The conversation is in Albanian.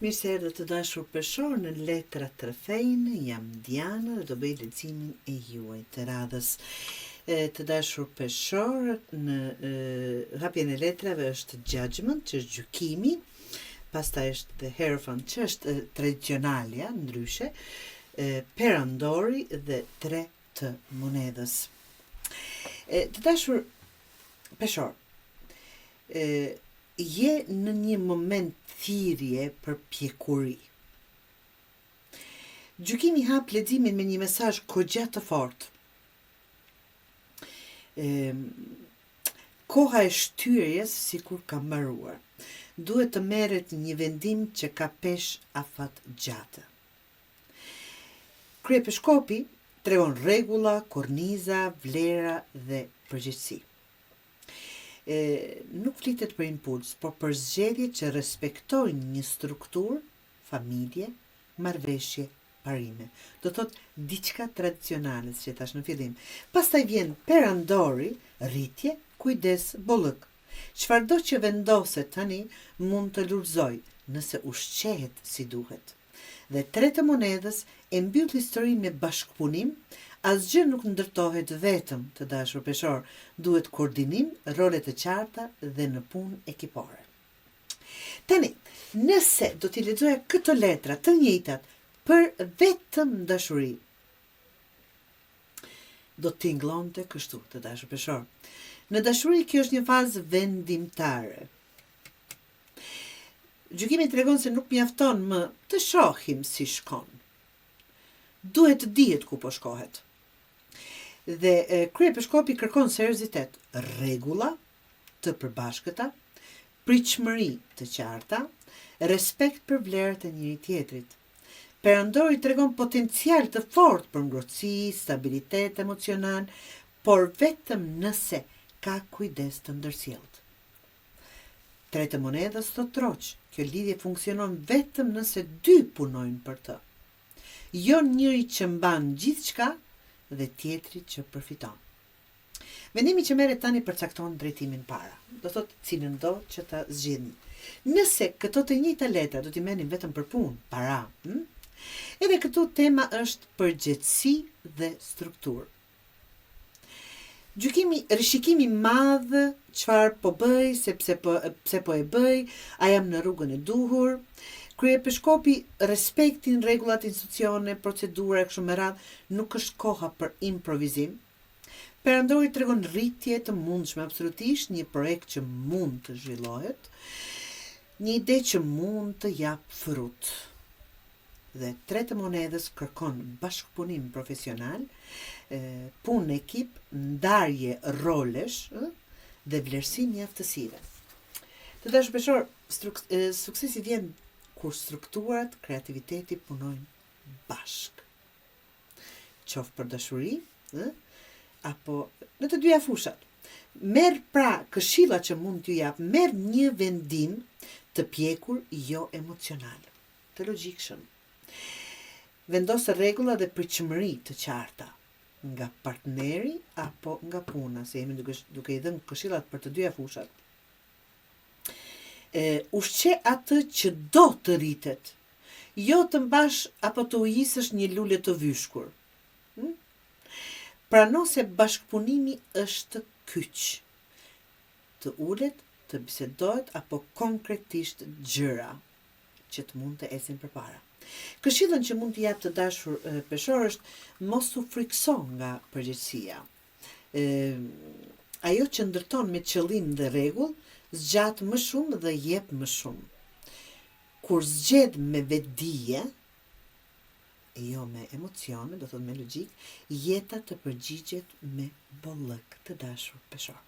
Mirë se erdhët të dashur peshor në Letra të Rrethejnë, jam Diana dhe do bëj leximin e juaj të radhës. Të dashur peshor, në hapjen e letrave është judgment, që është gjykimi, pastaj është the Hierophant, që është tradicionalja, ndryshe, perandori dhe 3 të monedhës. Të dashur peshor, je në një moment thirrje për pjekuri. Gjykimi hap leximin me një mesazh kogja të fortë. Koha e shtyrjes sikur ka mbaruar. Duhet të merret një vendim që ka pesh afat gjatë. Kryepeshkopi tregon rregulla, korniza, vlera dhe përgjegjësi. Nuk flitet për impuls, por për zgjedhje që respektojnë një strukturë, familje, marrëveshje, parime. Do thot diçka tradicionale, si që thash në fillim. Pastaj vjen perandori, rritje, kujdes, bollëk. Çfarëdo që vendoset tani mund të lulëzoj nëse ushqehet si duhet. Dhe 3 të monedhës e mbyll historinë me bashkëpunim. Asgjë nuk ndërtohet vetëm, të dashur peshor, duhet koordinim, role të qarta dhe në punë ekipore. Tani, nëse do t'i lexoja këto letra të njëjtat për vetëm dashuri, do të tingëllonte kështu, të dashur peshor. Në dashuri kjo është një fazë vendimtare. Gjykimi tregon se nuk mjafton më të shohim si shkon. Duhet të dihet ku po shkohet. Dhe kryepeshkopi kërkon seriozitet, rregulla të përbashkëta, pritshmëri të qarta, respekt për vlerat e njëri tjetrit. Perandori tregon potencial të fortë për ngrohtësi, stabilitet emocional, por vetëm nëse ka kujdes të ndërsjellët. 3 të monedhës thot troq, kjo lidhje funksionon vetëm nëse 2 punojnë për të. Jo njëri që mban gjithçka dhe tjetri që përfiton. Vendimi që merret tani përcakton drejtimin para. Do thot cilën do që ta zgjidhni. Nëse këto të njëjta letra do t'i merrnin vetëm për punë, para, edhe këtu tema është përgjegjësi dhe strukturë. Gjykimi, rishikimi madh, çfarë po bëj, pse po e bëj, a jam në rrugën e duhur. Kryepeshkopi respektin rregullat, institucione, procedura e kështu me radhë, nuk është koha për improvizim. Perandori tregon rritje të mundshme, absolutisht një projekt që mund të zhvillohet, një ide që mund të jap frut. Dhe 3 të monedhës kërkon bashkëpunim profesional, punë në ekip, ndarje rolesh dhe vlerësim i aftësive. Të dashur peshor, suksesi vjen kur strukturat, kreativiteti punojnë bashk. Qoftë për dashuri, apo në të dyja fushat. Merr pra këshillat që mund t'ju jap, merr një vendim të pjekur, jo emocional, të logjikshëm. Vendos rregulla dhe pritshmëri të qarta nga partneri apo nga puna, se jemi duke i dhënë këshillat për të dyja fushat. Ushqe atë që do të rritet, jo të mbash apo të ujisësh një lule të vyshkur. Prano se bashkëpunimi është kyç, të ulet, të bisedohet apo konkretisht gjëra që të mund të ecin përpara. Këshillën që mund të jap të dashur peshor është mos u frikso nga përgjegjësia. Ajo që ndërton me qëllim dhe rregull, zgjat më shumë dhe jep më shumë. Kur zgjedh me vetdije, e jo me emocione, do thot me logjik, jeta të përgjigjet me bollëk, të dashur peshor.